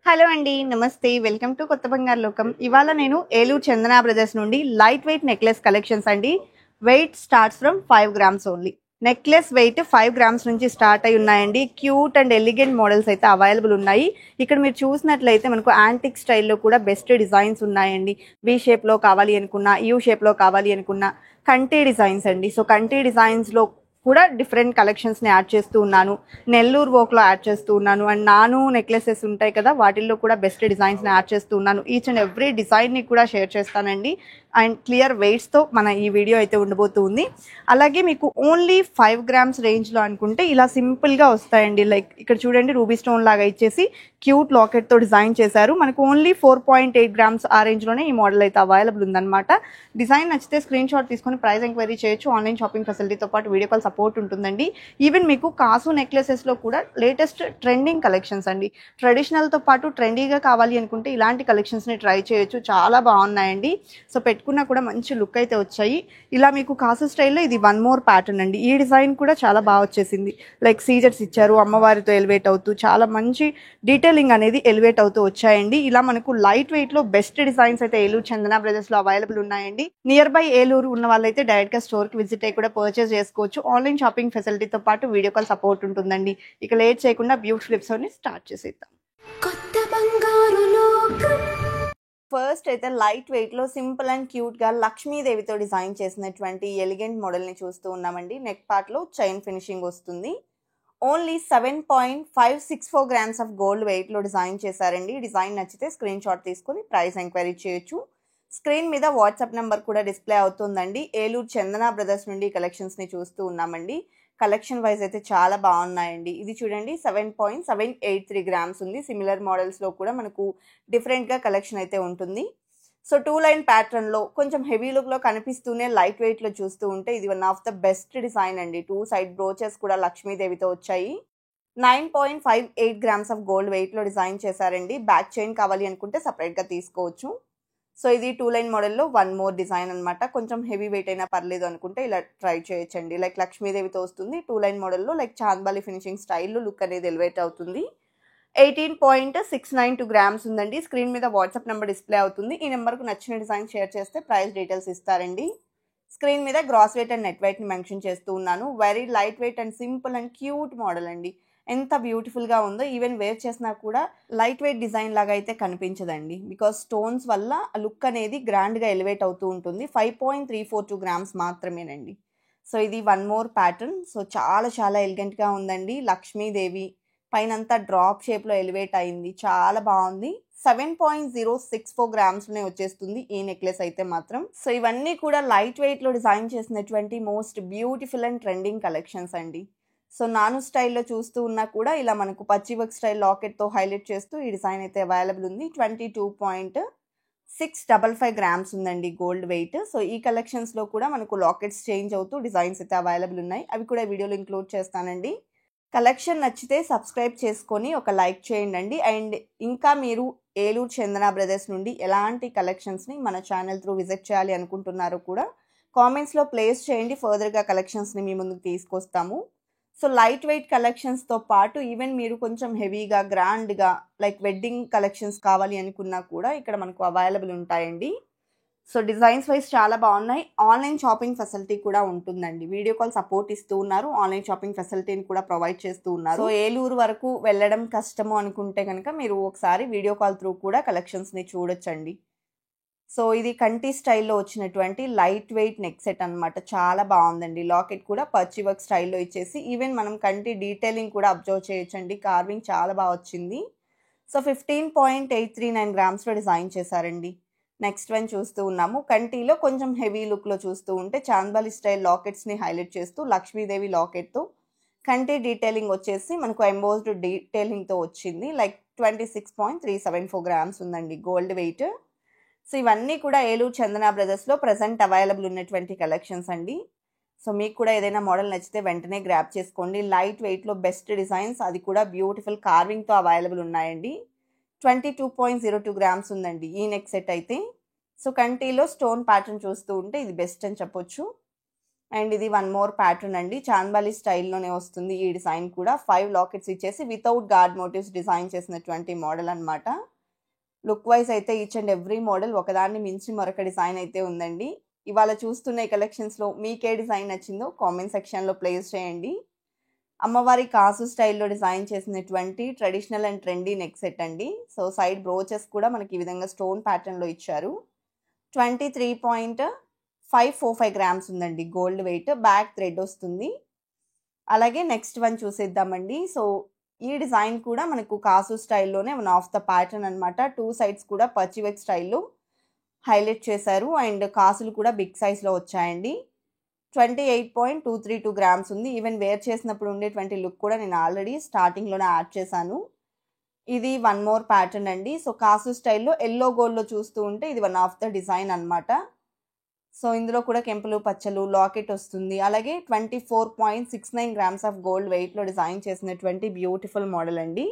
Hello అండి. నమస్తే. Welcome to కొత్త బంగారు లోకం. ఇవాళ నేను ఏలూరు చందన బ్రదర్స్ నుండి లైట్ వెయిట్ నెక్లెస్ కలెక్షన్స్ అండి. Weight starts from 5 grams only. Necklace weight 5 grams నుంచి స్టార్ట్ అయి ఉన్నాయండి. క్యూట్ అండ్ ఎలిగెంట్ మోడల్స్ అయితే అవైలబుల్ ఉన్నాయి. ఇక్కడ మీరు చూసినట్లయితే మనకు యాంటిక్ స్టైల్లో కూడా బెస్ట్ డిజైన్స్ ఉన్నాయండి. వి షేప్లో కావాలి అనుకున్నా, యూ షేప్లో కావాలి అనుకున్నా, కంటి డిజైన్స్ అండి. సో కంటి డిజైన్స్లో కూడా డిఫరెంట్ కలెక్షన్స్ని యాడ్ చేస్తూ ఉన్నాను. నెల్లూరు వర్క్లో యాడ్ చేస్తూ ఉన్నాను. అండ్ నాను నెక్లెసెస్ ఉంటాయి కదా, వాటిల్లో కూడా బెస్ట్ డిజైన్స్ని యాడ్ చేస్తూ ఉన్నాను. ఈచ్ అండ్ ఎవ్రీ డిజైన్ని కూడా షేర్ చేస్తానండి. అండ్ క్లియర్ వెయిట్స్తో మన ఈ వీడియో అయితే ఉండబోతుంది. అలాగే మీకు ఓన్లీ 5 గ్రామ్స్ రేంజ్లో అనుకుంటే ఇలా సింపుల్గా వస్తాయండి. లైక్ ఇక్కడ చూడండి, రూబీ స్టోన్ లాగా ఇచ్చేసి క్యూట్ లాకెట్తో డిజైన్ చేశారు. మనకు ఓన్లీ 4.8 గ్రామ్స్ ఆ రేంజ్లోనే ఈ మోడల్ అయితే అవైలబుల్ ఉందన్నమాట. డిజైన్ నచ్చితే స్క్రీన్ షాట్ తీసుకొని ప్రైస్ ఎంక్వైరీ చేయొచ్చు. ఆన్లైన్ షాపింగ్ ఫెసిలిటీతో పాటు వీడియో కాల్ సపోర్ట్ ఉంటుందండి. ఈవెన్ మీకు కాసు నెక్లెసెస్లో కూడా లేటెస్ట్ ట్రెండింగ్ కలెక్షన్స్ అండి. ట్రెడిషనల్తో పాటు ట్రెండీగా కావాలి అనుకుంటే ఇలాంటి కలెక్షన్స్ని ట్రై చేయొచ్చు. చాలా బాగున్నాయండి. సో పెట్టుకున్నా కూడా మంచి లుక్ అయితే వచ్చాయి. ఇలా మీకు కాసు స్టైల్లో ఇది వన్ మోర్ ప్యాటర్న్ అండి. ఈ డిజైన్ కూడా చాలా బాగా వచ్చేసింది. లైక్ సీజర్స్ ఇచ్చారు, అమ్మవారితో ఎలివేట్ అవుతూ చాలా మంచి డీటెయిలింగ్ అనేది ఎలివేట్ అవుతూ వచ్చాయండి. ఇలా మనకు లైట్ వెయిట్లో బెస్ట్ డిజైన్స్ అయితే ఏలూరు చందన బ్రదర్స్లో అవైలబుల్ ఉన్నాయండి. నియర్ బై ఏలూరు ఉన్న వాళ్ళైతే డైరెక్ట్గా స్టోర్కి విజిట్ అయ్యి కూడా పర్చేస్ చేసుకోవచ్చు. ఆన్లైన్ షాపింగ్ ఫెసిలిటీతో పాటు వీడియో కాల్ సపోర్ట్ ఉంటుందండి. ఇక లేట్ చేయకుండా బ్యూటిఫుల్ ఎపిసోడ్ని స్టార్ట్ చేసేద్దాం. కొత్త బంగారు లోకం. ఫస్ట్ అయితే లైట్ వెయిట్లో సింపుల్ అండ్ క్యూట్గా లక్ష్మీదేవితో డిజైన్ చేసినటువంటి ఎలిగెంట్ మోడల్ని చూస్తూ ఉన్నామండి. నెక్ పార్ట్లో చైన్ ఫినిషింగ్ వస్తుంది. ఓన్లీ 7.564 గ్రామ్స్ ఆఫ్ గోల్డ్ వెయిట్లో డిజైన్ చేశారండి. డిజైన్ నచ్చితే స్క్రీన్ షాట్ తీసుకొని ప్రైస్ ఎంక్వైరీ చేయొచ్చు. స్క్రీన్ మీద వాట్సాప్ నెంబర్ కూడా డిస్ప్లే అవుతుందండి. ఏలూరు చందన బ్రదర్స్ నుండి కలెక్షన్స్ని చూస్తూ ఉన్నామండి. కలెక్షన్ వైజ్ అయితే చాలా బాగున్నాయండి. ఇది చూడండి, 7.783 గ్రామ్స్ ఉంది. సిమిలర్ మోడల్స్లో కూడా మనకు డిఫరెంట్గా కలెక్షన్ అయితే ఉంటుంది. సో 2 లైన్ ప్యాటర్న్లో కొంచెం హెవీ లుక్లో కనిపిస్తూనే లైట్ వెయిట్లో చూస్తూ ఉంటే ఇది one of the best design అండి. 2 సైడ్ బ్రోచెస్ కూడా లక్ష్మీదేవితో వచ్చాయి. 9.58 గ్రామ్స్ ఆఫ్ గోల్డ్ వెయిట్లో డిజైన్ చేశారండి. బ్యాక్ చైన్ కావాలి అనుకుంటే సపరేట్గా తీసుకోవచ్చు. సో ఇది 2 లైన్ మోడల్లో వన్ మోర్ డిజైన్ అనమాట. కొంచెం హెవీ వెయిట్ అయినా పర్లేదు అనుకుంటే ఇలా ట్రై చేయొచ్చండి. లైక్ లక్ష్మీదేవితో వస్తుంది. 2 లైన్ మోడల్లో లైక్ చాంద్బాలి ఫినిషింగ్ స్టైల్లో లుక్ అనేది ఎలివేట్ అవుతుంది. 18.692 గ్రామ్స్ ఉందండి. స్క్రీన్ మీద వాట్సాప్ నెంబర్ డిస్ప్లే అవుతుంది. ఈ నెంబర్కు నచ్చిన డిజైన్ షేర్ చేస్తే ప్రైస్ డీటెయిల్స్ ఇస్తారండి. స్క్రీన్ మీద గ్రాస్ వెయిట్ అండ్ నెట్ వెయిట్ని మెన్షన్ చేస్తూ ఉన్నాను. Very light weight and simple and cute model అండి. ఎంత బ్యూటిఫుల్గా ఉందో. ఈవెన్ వేర్ చేసినా కూడా లైట్ వెయిట్ డిజైన్ లాగా అయితే కనిపించదండి. బికాస్ స్టోన్స్ వల్ల లుక్ అనేది గ్రాండ్గా ఎలివేట్ అవుతూ ఉంటుంది. 5.342 గ్రామ్స్ మాత్రమేనండి. సో ఇది వన్ మోర్ ప్యాటర్న్. సో చాలా చాలా ఎలిగెంట్గా ఉందండి. లక్ష్మీదేవి పైనంతా డ్రాప్ షేప్లో ఎలివేట్ అయింది. చాలా బాగుంది. 7.064 గ్రామ్స్లోనే వచ్చేస్తుంది ఈ నెక్లెస్ అయితే మాత్రం. సో ఇవన్నీ కూడా లైట్ వెయిట్లో డిజైన్ చేసినటువంటి most beautiful and trending collections అండి. సో నాను స్టైల్లో చూస్తూ ఉన్నా కూడా ఇలా మనకు పచ్చి వర్క్ స్టైల్ లాకెట్తో హైలైట్ చేస్తూ ఈ డిజైన్ అయితే అవైలబుల్ ఉంది. 22.655 గ్రామ్స్ ఉందండి గోల్డ్ వెయిట్. సో ఈ కలెక్షన్స్లో కూడా మనకు లాకెట్స్ చేంజ్ అవుతూ డిజైన్స్ అయితే అవైలబుల్ ఉన్నాయి. అవి కూడా వీడియోలో ఇంక్లూడ్ చేస్తానండి. కలెక్షన్ నచ్చితే సబ్స్క్రైబ్ చేసుకొని ఒక లైక్ చేయండి. అండ్ ఇంకా మీరు ఏలూరు చందన బ్రదర్స్ నుండి ఎలాంటి కలెక్షన్స్ని మన ఛానల్ త్రూ విజిట్ చేయాలి అనుకుంటున్నారో కూడా కామెంట్స్లో ప్లేస్ చేయండి. ఫర్దర్గా కలెక్షన్స్ని మీ ముందుకు తీసుకొస్తాము. సో లైట్ వెయిట్ కలెక్షన్స్తో పాటు ఈవెన్ మీరు కొంచెం హెవీగా గ్రాండ్గా లైక్ వెడ్డింగ్ కలెక్షన్స్ కావాలి అనుకున్నా కూడా ఇక్కడ మనకు అవైలబుల్ ఉంటాయండి. సో డిజైన్స్ వైజ్ చాలా బాగున్నాయి. ఆన్లైన్ షాపింగ్ ఫెసిలిటీ కూడా ఉంటుందండి. వీడియో కాల్ సపోర్ట్ ఇస్తూ ఉన్నారు. ఆన్లైన్ షాపింగ్ ఫెసిలిటీని కూడా ప్రొవైడ్ చేస్తూ ఉన్నారు. సో ఏలూరు వరకు వెళ్ళడం కష్టము అనుకుంటే కనుక మీరు ఒకసారి వీడియో కాల్ త్రూ కూడా కలెక్షన్స్ని చూడొచ్చండి. సో ఇది కంటి స్టైల్లో వచ్చినటువంటి లైట్ వెయిట్ నెక్ సెట్ అనమాట. చాలా బాగుందండి. లాకెట్ కూడా పర్చి వర్క్ స్టైల్లో ఇచ్చేసి ఈవెన్ మనం కంటి డీటెయిలింగ్ కూడా అబ్జర్వ్ చేయొచ్చండి. కార్వింగ్ చాలా బాగా వచ్చింది. సో 15.839 గ్రామ్స్లో డిజైన్ చేశారండి. నెక్స్ట్ వన్ చూస్తూ ఉన్నాము. కంటిలో కొంచెం హెవీ లుక్లో చూస్తూ ఉంటే చాంద్బాలి స్టైల్ లాకెట్స్ని హైలైట్ చేస్తూ లక్ష్మీదేవి లాకెట్తో కంటి డీటెయిలింగ్ వచ్చేసి మనకు ఎంబోస్డ్ డీటెయిలింగ్తో వచ్చింది. లైక్ 26.374 గ్రామ్స్ ఉందండి గోల్డ్ వెయిట్. సో ఇవన్నీ కూడా ఏలూరు చందన బ్రదర్స్లో ప్రజెంట్ అవైలబుల్ ఉన్నటువంటి కలెక్షన్స్ అండి. సో మీకు కూడా ఏదైనా మోడల్ నచ్చితే వెంటనే గ్రాప్ చేసుకోండి. లైట్ వెయిట్లో బెస్ట్ డిజైన్స్, అది కూడా బ్యూటిఫుల్ కార్వింగ్తో అవైలబుల్ ఉన్నాయండి. 22.02 గ్రామ్స్ ఉందండి ఈ నెక్ సెట్ అయితే. సో కంటిలో స్టోన్ ప్యాటర్న్ చూస్తూ ఉంటే ఇది బెస్ట్ అని చెప్పొచ్చు. అండ్ ఇది వన్ మోర్ ప్యాటర్న్ అండి, చాంద్బాలి స్టైల్లోనే వస్తుంది ఈ డిజైన్ కూడా. 5 లాకెట్స్ ఇచ్చేసి వితౌట్ గార్డ్ మోటివ్స్ డిజైన్ చేసినటువంటి మోడల్ అనమాట. లుక్ వైజ్ అయితే ఈచ్ అండ్ ఎవ్రీ మోడల్ ఒకదాన్ని మించి మరొక డిజైన్ అయితే ఉందండి. ఇవాళ చూస్తున్న ఈ కలెక్షన్స్లో మీకే డిజైన్ నచ్చిందో కామెంట్ సెక్షన్లో ప్లేస్ చేయండి. అమ్మవారి కాసు స్టైల్లో డిజైన్ చేసినటువంటి traditional and trendy neck set అండి. సో సైడ్ బ్రోచెస్ కూడా మనకి ఈ విధంగా స్టోన్ ప్యాటర్న్లో ఇచ్చారు. 23.545 గ్రామ్స్ ఉందండి గోల్డ్ వెయిట్, బ్యాక్ థ్రెడ్ వస్తుంది. అలాగే నెక్స్ట్ వన్ చూసేద్దామండి. సో ఈ డిజైన్ కూడా మనకు కాసు స్టైల్లోనే వన్ ఆఫ్ ద ప్యాటర్న్ అనమాట. 2 సైడ్స్ కూడా పచ్చివెక్ స్టైల్లో హైలైట్ చేశారు అండ్ కాసులు కూడా బిగ్ సైజ్లో వచ్చాయండి. 28.232 గ్రామ్స్ ఉంది. ఈవెన్ వేర్ చేసినప్పుడు ఉండేటువంటి లుక్ కూడా నేను ఆల్రెడీ స్టార్టింగ్లోనే యాడ్ చేశాను. ఇది వన్ మోర్ ప్యాటర్న్ అండి. సో కాసు స్టైల్లో ఎల్లో గోల్డ్లో చూస్తూ ఉంటే ఇది వన్ ఆఫ్ ద డిజైన్ అనమాట. సో ఇందులో కూడా కెంపులు పచ్చలు లాకెట్ వస్తుంది. అలాగే 24.69 గ్రామ్స్ ఆఫ్ గోల్డ్ వెయిట్లో డిజైన్ చేసినటువంటి బ్యూటిఫుల్ మోడల్ అండి.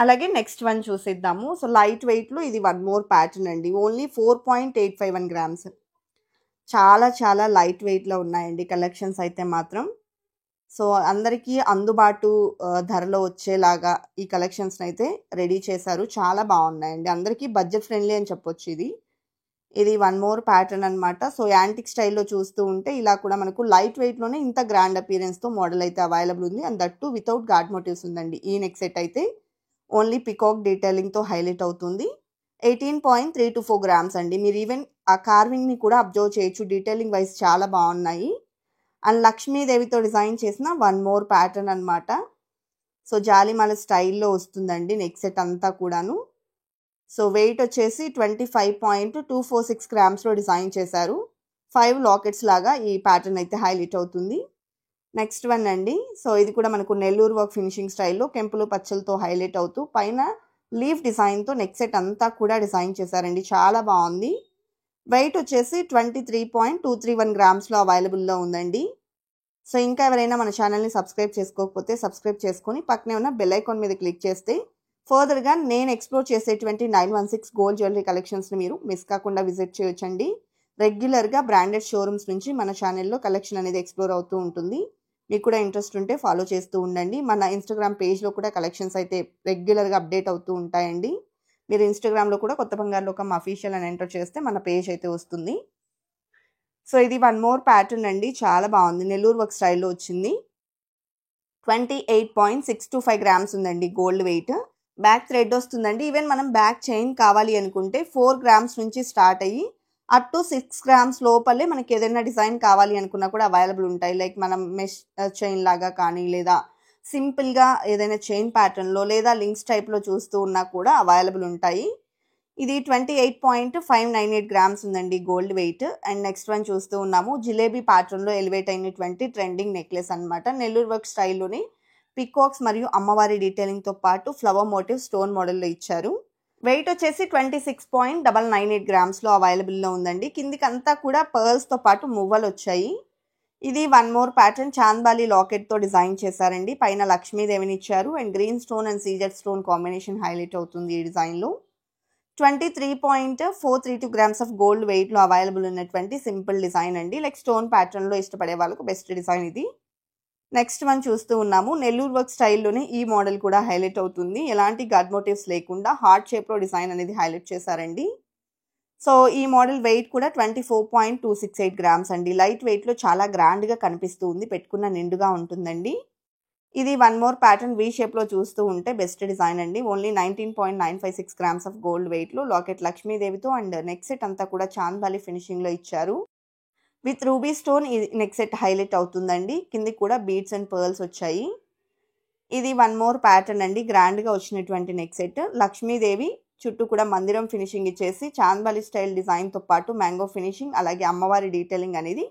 అలాగే నెక్స్ట్ వన్ చూసేద్దాము. సో లైట్ వెయిట్లో ఇది వన్ మోర్ ప్యాటర్న్ అండి. Only 4.851 grams. చాలా చాలా లైట్ వెయిట్లో ఉన్నాయండి కలెక్షన్స్ అయితే మాత్రం. సో అందరికీ అందుబాటు ధరలో వచ్చేలాగా ఈ కలెక్షన్స్ని అయితే రెడీ చేశారు. చాలా బాగున్నాయండి, అందరికీ బడ్జెట్ ఫ్రెండ్లీ అని చెప్పొచ్చు. ఇది వన్ మోర్ ప్యాటర్న్ అనమాట. సో యాంటిక్ స్టైల్లో చూస్తూ ఉంటే ఇలా కూడా మనకు లైట్ వెయిట్లోనే ఇంత గ్రాండ్ అపీరెన్స్తో మోడల్ అయితే అవైలబుల్ ఉంది. And that too without guard motifs ఉందండి. ఈ నెక్ సెట్ అయితే ఓన్లీ పికాక్ డీటెయిలింగ్తో హైలైట్ అవుతుంది. 18.324 గ్రామ్స్ అండి. మీరు ఈవెన్ ఆ కార్వింగ్ని కూడా అబ్జర్వ్ చేయొచ్చు, డీటెయిలింగ్ వైజ్ చాలా బాగున్నాయి. అండ్ లక్ష్మీదేవితో డిజైన్ చేసిన వన్ మోర్ ప్యాటర్న్ అనమాట. సో జాలిమాల స్టైల్లో వస్తుందండి నెక్ సెట్ అంతా కూడాను. సో వెయిట్ వచ్చేసి 25.246 గ్రామ్స్లో డిజైన్ చేశారు. 5 లాకెట్స్ లాగా ఈ ప్యాటర్న్ అయితే హైలైట్ అవుతుంది. నెక్స్ట్ వన్ అండి. సో ఇది కూడా మనకు నెల్లూరు వర్క్ ఫినిషింగ్ స్టైల్లో కెంపులు పచ్చలతో హైలైట్ అవుతూ పైన లీఫ్ డిజైన్తో నెక్ సెట్ అంతా కూడా డిజైన్ చేశారండి. చాలా బాగుంది. వెయిట్ వచ్చేసి 23.231 గ్రామ్స్లో అవైలబుల్లో ఉందండి. సో ఇంకా ఎవరైనా మన ఛానల్ని సబ్స్క్రైబ్ చేసుకోకపోతే సబ్స్క్రైబ్ చేసుకొని పక్కనే ఉన్న బెల్ ఐకాన్ మీద క్లిక్ చేస్తే ఫర్దర్గా నేను ఎక్స్ప్లోర్ చేసేటువంటి 916 గోల్డ్ జ్యువెలరీ కలెక్షన్స్ని మీరు మిస్ కాకుండా విజిట్ చేయొచ్చండి. రెగ్యులర్గా బ్రాండెడ్ షోరూమ్స్ నుంచి మన ఛానల్లో కలెక్షన్ అనేది ఎక్స్ప్లోర్ అవుతూ ఉంటుంది. మీకు కూడా ఇంట్రెస్ట్ ఉంటే ఫాలో చేస్తూ ఉండండి. మన ఇన్స్టాగ్రామ్ పేజ్లో కూడా కలెక్షన్స్ అయితే రెగ్యులర్గా అప్డేట్ అవుతూ ఉంటాయండి. మీరు ఇన్స్టాగ్రామ్లో కూడా కొత్త బంగారు లోకం అఫీషియల్ అని ఎంటర్ చేస్తే మన పేజ్ అయితే వస్తుంది. సో ఇది వన్ మోర్ ప్యాటర్న్ అండి, చాలా బాగుంది. నెల్లూరు వర్క్ స్టైల్లో వచ్చింది. 28.625 గ్రామ్స్ ఉందండి గోల్డ్ వెయిట్. బ్యాక్ థ్రెడ్ వస్తుందండి. ఈవెన్ మనం బ్యాక్ చైన్ కావాలి అనుకుంటే 4 గ్రామ్స్ నుంచి స్టార్ట్ అయ్యి అప్ టు 6 గ్రామ్స్ లోపలే మనకి ఏదైనా డిజైన్ కావాలి అనుకున్నా కూడా అవైలబుల్ ఉంటాయి. లైక్ మనం మెష్ చైన్ లాగా కానీ లేదా సింపుల్గా ఏదైనా చైన్ ప్యాటర్న్లో లేదా లింక్స్ టైప్లో చూస్తూ ఉన్నా కూడా అవైలబుల్ ఉంటాయి. ఇది 28.598 గ్రామ్స్ ఉందండి gold weight. And next one చూస్తూ ఉన్నాము. జిలేబీ ప్యాటర్న్లో ఎలివేట్ అయినటువంటి ట్రెండింగ్ నెక్లెస్ అనమాట. నెల్లూరు వర్క్ స్టైల్లోని పికాక్స్ మరియు అమ్మవారి డీటెయిలింగ్తో పాటు ఫ్లవర్ మోటివ్ స్టోన్ మోడల్లో ఇచ్చారు. వెయిట్ వచ్చేసి 26.998 గ్రామ్స్లో అవైలబుల్లో ఉందండి. కిందికి అంతా కూడా పర్ల్స్తో పాటు మువ్వలు వచ్చాయి. ఇది వన్ మోర్ ప్యాటర్న్ చాంద్బాలి లాకెట్తో డిజైన్ చేశారండి. పైన లక్ష్మీదేవిని ఇచ్చారు and green stone and CZ stone combination highlight అవుతుంది ఈ డిజైన్లో. 23.432 గ్రామ్స్ ఆఫ్ గోల్డ్ వెయిట్లో అవైలబుల్ ఉన్నటువంటి సింపుల్ డిజైన్ అండి. లైక్ స్టోన్ ప్యాటర్న్లో ఇష్టపడే వాళ్ళకు బెస్ట్ డిజైన్ ఇది. నెక్స్ట్ వన్ చూస్తూ ఉన్నాము. నెల్లూరు వర్క్ స్టైల్లోనే ఈ మోడల్ కూడా హైలైట్ అవుతుంది. ఎలాంటి గడ్ మోటివ్స్ లేకుండా హార్ట్ షేప్లో డిజైన్ అనేది హైలైట్ చేశారండి. సో ఈ మోడల్ వెయిట్ కూడా 24.268 గ్రామ్స్ అండి. లైట్ వెయిట్లో చాలా గ్రాండ్గా కనిపిస్తూ ఉంది, పెట్టుకున్న నిండుగా ఉంటుందండి. ఇది వన్ మోర్ ప్యాటర్న్ వీ షేప్లో చూస్తూ ఉంటే బెస్ట్ డిజైన్ అండి. ఓన్లీ 19.956 గ్రామ్స్ ఆఫ్ గోల్డ్ వెయిట్లో లాకెట్ లక్ష్మీదేవితో అండ్ నెక్ సెట్ అంతా కూడా చాంద్బాలి ఫినిషింగ్లో ఇచ్చారు. విత్ రూబీ స్టోన్ ఈ నెక్ సెట్ హైలైట్ అవుతుందండి. కింది కూడా బీడ్స్ అండ్ పర్ల్స్ వచ్చాయి. ఇది వన్ మోర్ ప్యాటర్న్ అండి, గ్రాండ్గా వచ్చినటువంటి నెక్ సెట్. లక్ష్మీదేవి చుట్టూ కూడా మందిరం ఫినిషింగ్ ఇచ్చేసి చాంద్బాలి స్టైల్ డిజైన్తో పాటు మ్యాంగో ఫినిషింగ్ అలాగే అమ్మవారి డీటెయిలింగ్ అనేది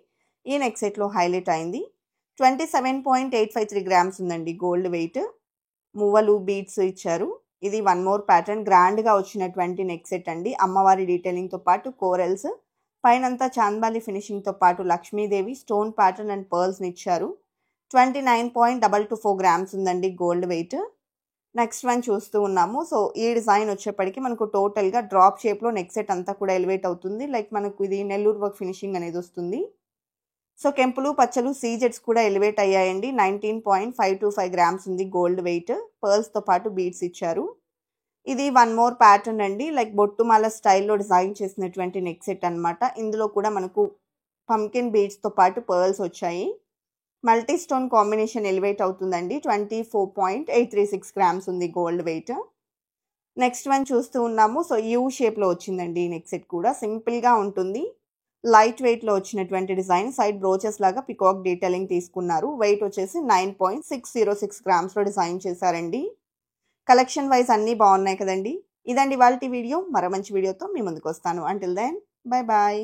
ఈ నెక్ సెట్లో హైలైట్ అయింది. 27.853 గ్రామ్స్ ఉందండి గోల్డ్ వెయిట్. మువ్వలు బీడ్స్ ఇచ్చారు. ఇది వన్ మోర్ ప్యాటర్న్, గ్రాండ్గా వచ్చినటువంటి నెక్ సెట్ అండి. అమ్మవారి డీటెయిలింగ్తో పాటు కోరల్స్, పైనంతా చాంద్బాలి ఫినిషింగ్తో పాటు లక్ష్మీదేవి స్టోన్ ప్యాటర్న్ అండ్ పర్ల్స్ని ఇచ్చారు. 29.224 గ్రామ్స్ ఉందండి గోల్డ్ వెయిట్. నెక్స్ట్ వన్ చూస్తూ ఉన్నాము. సో ఈ డిజైన్ వచ్చేప్పటికి మనకు టోటల్గా డ్రాప్ షేప్లో నెక్ సెట్ అంతా కూడా ఎలివేట్ అవుతుంది. లైక్ మనకు ఇది నెల్లూరు వర్క్ ఫినిషింగ్ అనేది వస్తుంది. సో కెంపులు పచ్చలు సీజెట్స్ కూడా ఎలివేట్ అయ్యాయండి. 19.525 గ్రామ్స్ ఉంది గోల్డ్ వెయిట్. పర్ల్స్తో పాటు బీడ్స్ ఇచ్చారు. ఇది వన్ మోర్ ప్యాటర్న్ అండి, లైక్ బొట్టుమాల స్టైల్లో డిజైన్ చేసినటువంటి నెక్ సెట్ అనమాట. ఇందులో కూడా మనకు పంకిన్ బీడ్స్తో పాటు పర్ల్స్ వచ్చాయి. మల్టీ స్టోన్ కాంబినేషన్ ఎలివేట్ అవుతుందండి. 24.836 గ్రామ్స్ ఉంది గోల్డ్ వెయిట్. నెక్స్ట్ వన్ చూస్తూ ఉన్నాము. సో యూ షేప్లో వచ్చిందండి ఈ నెక్ సెట్ కూడా. సింపుల్గా ఉంటుంది, లైట్ వెయిట్లో వచ్చినటువంటి డిజైన్. సైడ్ బ్రోచెస్ లాగా పికాక్ డీటెయిలింగ్ తీసుకున్నారు. వెయిట్ వచ్చేసి 9.606 గ్రామ్స్లో డిజైన్ చేశారండి. కలెక్షన్ వైజ్ అన్నీ బాగున్నాయి కదండి. ఇదండి వాళ్ళ వీడియో. మరో మంచి వీడియోతో మీ ముందుకు వస్తాను. Until then bye bye.